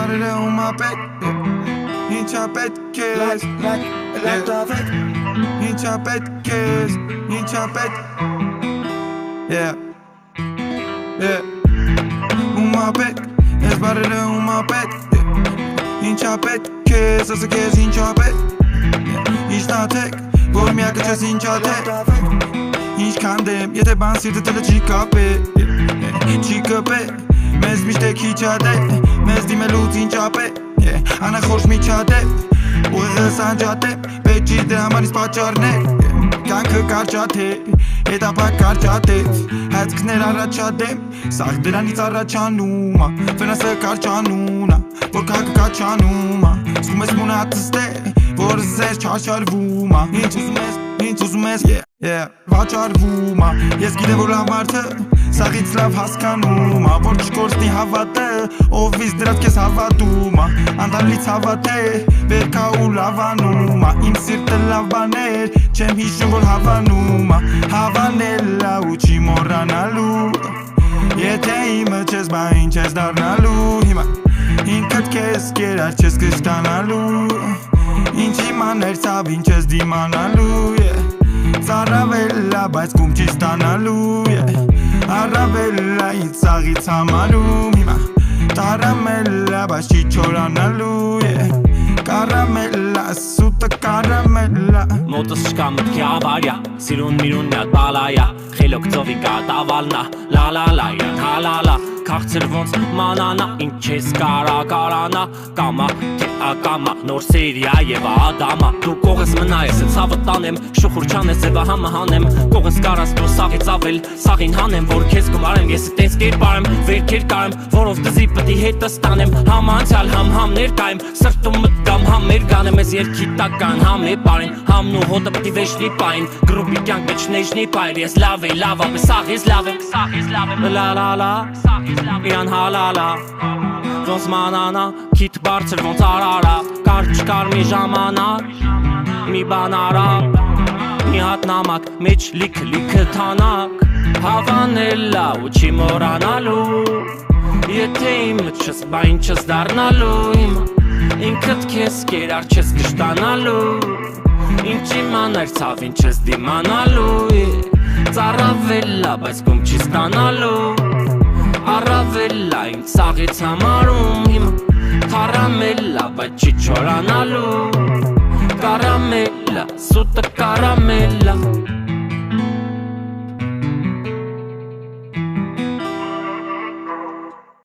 բարերը ու մապետ Ինչա պետք ես Ինչա պետք ես Ինչա պետք Ու մապետ Ես բարերը ու մապետ Ինչա պետք ես Ասը կեզ ինչա պետք Իշնաթեք Որ միակը չես ինչա թեք Ինչ կանդեմ Եթե բան սիրտը տելը չի կապե Չի կպե Մեզ միշտ է քիչ ադե Մեզ դիմելուց ինչ ապե Անախորշ միջադե Ուղեղը սանջատե Պետ չի դրա համար իս պատճառներ Կյանքը կարճատե Հետապակ կարճատե Հայցքներ առաջադեմ Սաղ դրանից առաջանումա Վնասը կարճանունա Որ կակը կաչանումա Սխում ես մունատս դե Որ զեր չաշարվումա Ինչ ուզում ես Վաճարվումա Ես գիտեմ որ լավ մարդը Սաղից լավ հասկանումա Որ չկորցնի հավատը Ովից դրավ կես հավատումա Անդալից հավատե Վերքա ու լավանումա Իմ սիրտը լավ բաներ Չեմ հիշում որ հավանումա Հավանելա ու չի մորանալու Եթե իմը չես բա ինչ ես դարնալու Հիմա ինքդ կես կերար չես կշտանալու Ինչ իմաներ ծավ ինչ ես դիմանալու Ծարավելա բայց կում չի ստանալու Առավելա ինձ սաղից համալում Հիմա տարամելա բայց չի չորանալու Կարամելա սուտը կարամելա Մոտս չկա մտքի ավարյա Սիրուն միրուն միատ բալայա Խելոք ծովի կատավալնա Լալալայա հալալա Քաղցր ոնց մանանա Ինչ ես կարա կարանա Կամա թե ակամա Նոր սերիա և ադամա Դու կողես մնայես Ես հավը տանեմ Շուխուր չանես ձևա համը հանեմ Կողես կարաս դու սաղից ավել Սաղին հանեմ Որ քեզ կմարեմ Ես տենց կերպարեմ Վերքեր կարեմ Որով դզի պտի հետը ստանեմ Համ անցյալ համ ներկայեմ Սրտում մտկամ համ մերգանեմ Ես երկի տական համ է պարին Համն ու հոտը պտի վեշնի պային Գրուպի կյանք մեջ նեժնի պայր Ես լավ է լավ ապե սաղ եմ Լա լա լա Իրան հալալա Ոնց մանանա Քիթ բարձր ոնց արարա Կար չկար մի ժամանակ Մի բան արա Մի հատ նամակ Մեջ լիքը թանակ Հավանելա ու չի մորանալու Եթե իմը չես բա ինչ ես դարնալու Ինքդ կես կերար չես կշտանալու Ինչ իմանար ծավ ինչ ես դիմանալու Ծարավելա բայց կում չի ստանալու Առավելա ինձ սաղից համարում հիմա Կարամելա բայց չի չորանալու Կարամելա սուտը կարամելա